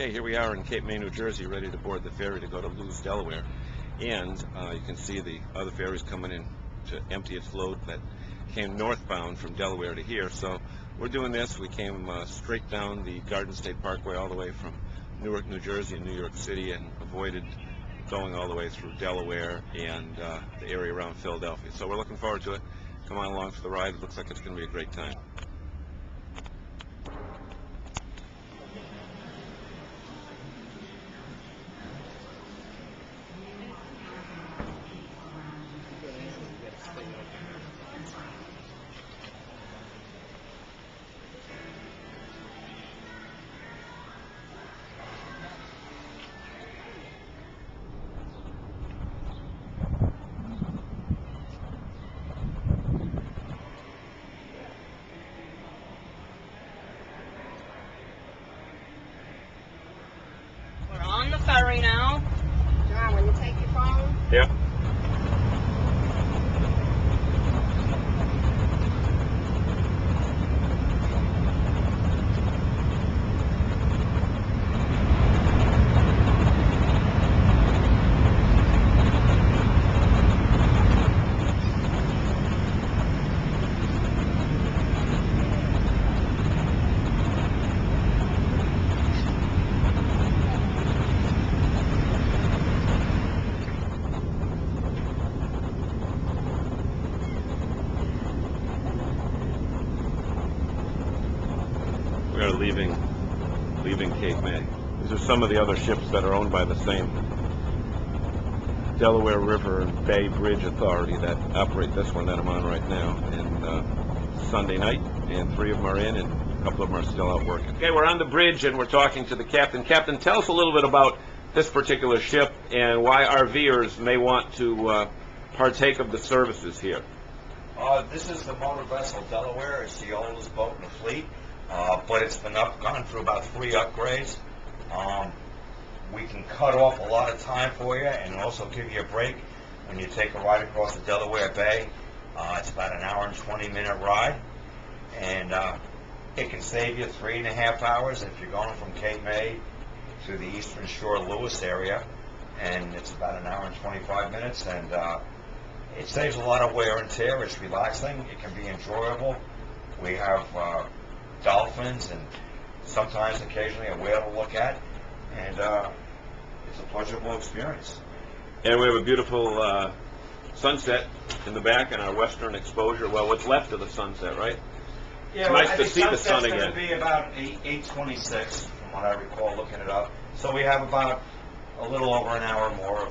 Okay, here we are in Cape May, New Jersey, ready to board the ferry to go to Lewes, Delaware. And you can see the other ferries coming in to empty its load that came northbound from Delaware to here. So we're doing this. We came straight down the Garden State Parkway all the way from Newark, New Jersey and New York City, and avoided going all the way through Delaware and the area around Philadelphia. So we're looking forward to it. Come on along for the ride. It looks like it's going to be a great time. We're on the ferry now. John, will you take your phone? Yep. We are leaving Cape May. These are some of the other ships that are owned by the same Delaware River and Bay Bridge Authority that operate this one that I'm on right now. And Sunday night, and 3 of them are in, and a couple of them are still out working. Okay, we're on the bridge and we're talking to the captain. Captain, tell us a little bit about this particular ship and why RVers may want to partake of the services here. This is the motor vessel Delaware. It's the oldest boat in the fleet, but it's been gone through about 3 upgrades. We can cut off a lot of time for you and also give you a break when you take a ride across the Delaware Bay. It's about an hour and 20-minute ride, and it can save you 3.5 hours if you're going from Cape May to the Eastern Shore Lewes area, and it's about an hour and 25 minutes, and it saves a lot of wear and tear. It's relaxing. It can be enjoyable. We have dolphins and sometimes occasionally a whale to look at, and it's a pleasurable experience. And we have a beautiful sunset in the back and our western exposure. Well, what's left of the sunset, right? Yeah, It's nice to see the sun It's again. going to be about 8:26 from what I recall looking it up. So we have about a little over an hour more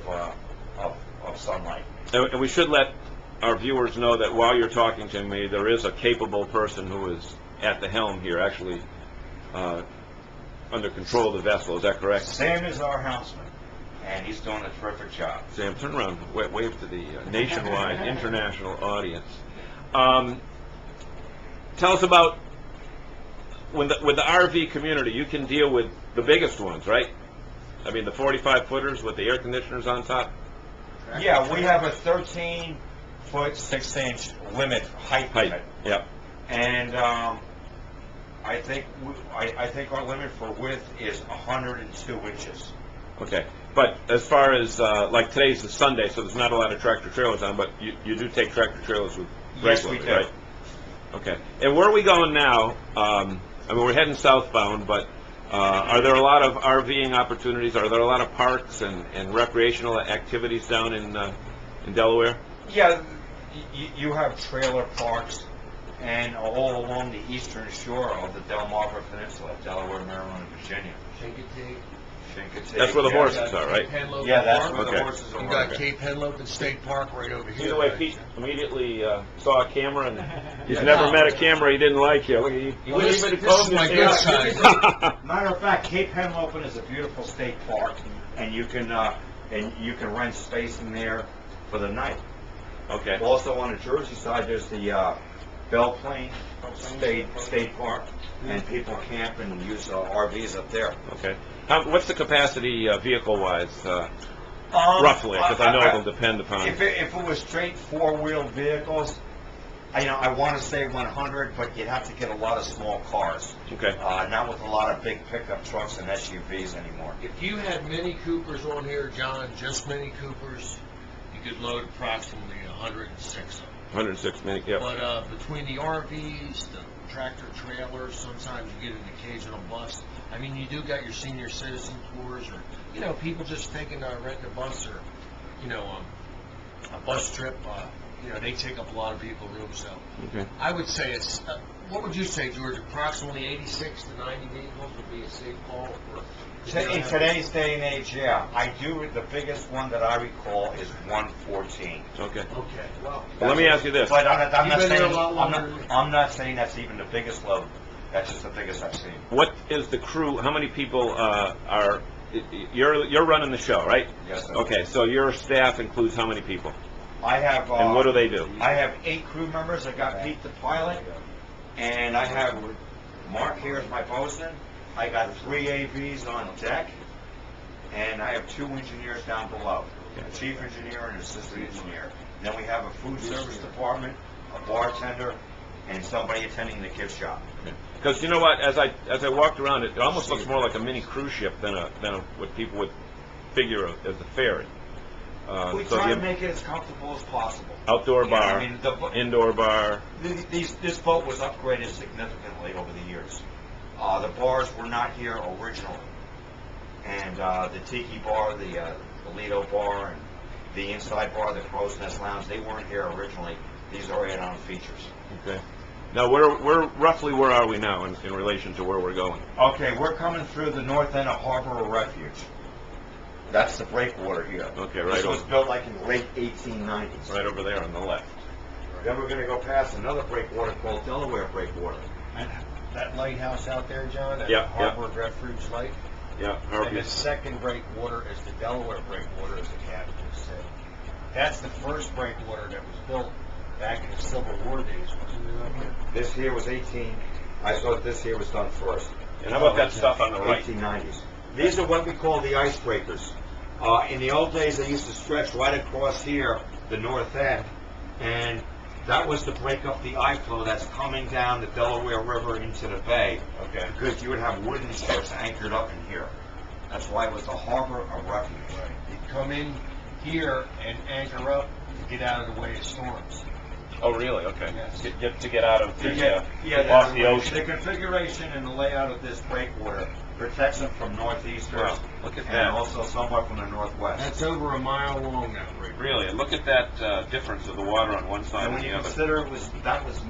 of sunlight. And we should let our viewers know that while you're talking to me, there is a capable person who is at the helm here, actually under control of the vessel. Is that correct? Sam is our helmsman, and he's doing a terrific job. Sam, turn around, wave to the nationwide, international audience. Tell us about, with the RV community, you can deal with the biggest ones, right? I mean, the 45-footers with the air conditioners on top? Yeah, we have a 13-foot 6-inch height limit. Yep. And I think our limit for width is 102 inches. Okay, but as far as like today's the Sunday, so there's not a lot of tractor trailers on, but you do take tractor trailers with Yes, we regularly, do. right? Okay, and where are we going now? I mean, we're heading southbound, but are there a lot of RVing opportunities? Are there a lot of parks and recreational activities down in Delaware? Yeah, you have trailer parks, and all along the eastern shore of the Delmarva Peninsula, Delaware, Maryland, and Virginia. Chincoteague. That's where the horses are, right? Yeah, that's where Okay. the horses are. You got Cape Henlopen State Park right over here. Either way, Pete immediately saw a camera, and he's never met a camera he didn't like here. Look, he wouldn't even This close is my his good eyes. side. Matter of fact, Cape Henlopen is a beautiful state park, and you can rent space in there for the night. Okay. Also on the Jersey side, there's the Belle Plaine State Park, and people camp and use RVs up there. Okay. What's the capacity vehicle-wise, roughly? Because I know it'll depend upon. If it was straight 4-wheel vehicles, I want to say 100, but you'd have to get a lot of small cars. Okay. Not with a lot of big pickup trucks and SUVs anymore. If you had Mini Coopers on here, John, just Mini Coopers, you could load approximately 106 of them. 106 minutes. Yep. But between the RVs, the tractor trailers, sometimes you get an occasional bus. I mean, you do got your senior citizen tours, or people just taking renting a bus, or a bus trip. They take up a lot of people's room. So Okay. I would say it's. What would you say, George? Approximately 86 to 90 vehicles would be a safe call for. In today's day and age, yeah, I do. The biggest one that I recall is 114. Okay. Okay. Well. Well, let me ask you this. But I'm You've not been there saying a lot longer. I'm not saying that's even the biggest load. That's just the biggest I've seen. What is the crew? How many people are? You're running the show, right? Yes, sir. Okay. So your staff includes how many people? I have. And what do they do? I have 8 crew members. I got Pete the pilot, and I have Mark here as my bosun. I got 3 AVs on deck, and I have 2 engineers down below, a chief engineer and an assistant engineer. Then we have a food service department, a bartender, and somebody attending the gift shop. Because you know what? As I walked around, it almost looks more like a mini cruise ship than what people would figure as a ferry. We So try the to make it as comfortable as possible. outdoor You know, bar, I mean, indoor bar. This boat was upgraded significantly over the years. The bars were not here originally, and the Tiki Bar, the Lido Bar, and the Inside Bar, the Crow's Nest Lounge, they weren't here originally. These are add-on features. Okay. Now, we're roughly where are we now in relation to where we're going? Okay, we're coming through the north end of Harbor of Refuge. That's the breakwater here. Okay, right This was over, built like in the late 1890s. right over there on the left. Then we're going to go past another breakwater called Delaware Breakwater. And that lighthouse out there, John, that Yeah, Harbor of Refuge Light. Yeah. And the second breakwater is the Delaware breakwater, as the captain just said. That's the first breakwater that was built back in the Civil War days, wasn't it? This here was 18. I thought this here was done first. And how about that stuff on the right? 1890s. These are what we call the icebreakers. In the old days, they used to stretch right across here, the north end, and that was to break up the ice flow that's coming down the Delaware River into the bay. Okay. Because you would have wooden ships anchored up in here. That's why it was the Harbor of Refuge. You'd come in here and anchor up to get out of the way of storms. Oh, really? Okay. Yes. To get out of To the, get- off the ocean. The configuration and the layout of this breakwater protects them from northeasters. Wow, look at and that. also somewhat from the northwest. That's over a mile long, that breakwater. Really, and look at that difference of the water on one side And and when the you other. consider that was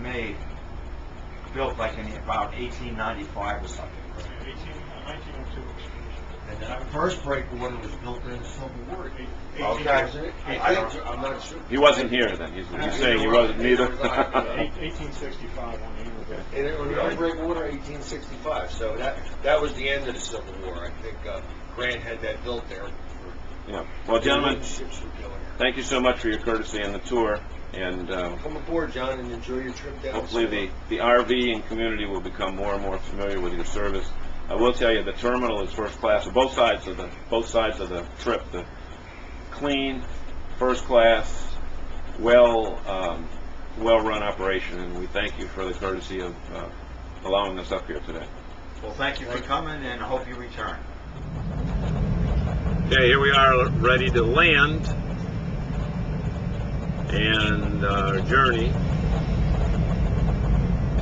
built like in about 1895 or something. And that first breakwater was built during the Civil War. Okay. Wasn't it? I don't- I'm not sure. He wasn't here then. He's saying he wasn't neither. 1865 on the And it was our breakwater 1865, so that was the end of the Civil War. I think Grant had that built there. Yeah. Well, gentlemen, Ships were going. thank you so much for your courtesy and the tour, and Come aboard, John, and enjoy your trip down. hopefully the RV and community will become more and more familiar with your service. I will tell you the terminal is first class. Both sides of the trip, the clean, first class, well-run operation, and we thank you for the courtesy of allowing us up here today. Well, thank you for coming, and I hope you return. Okay, here we are ready to land, and our journey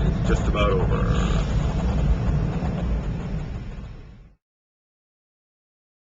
is just about over.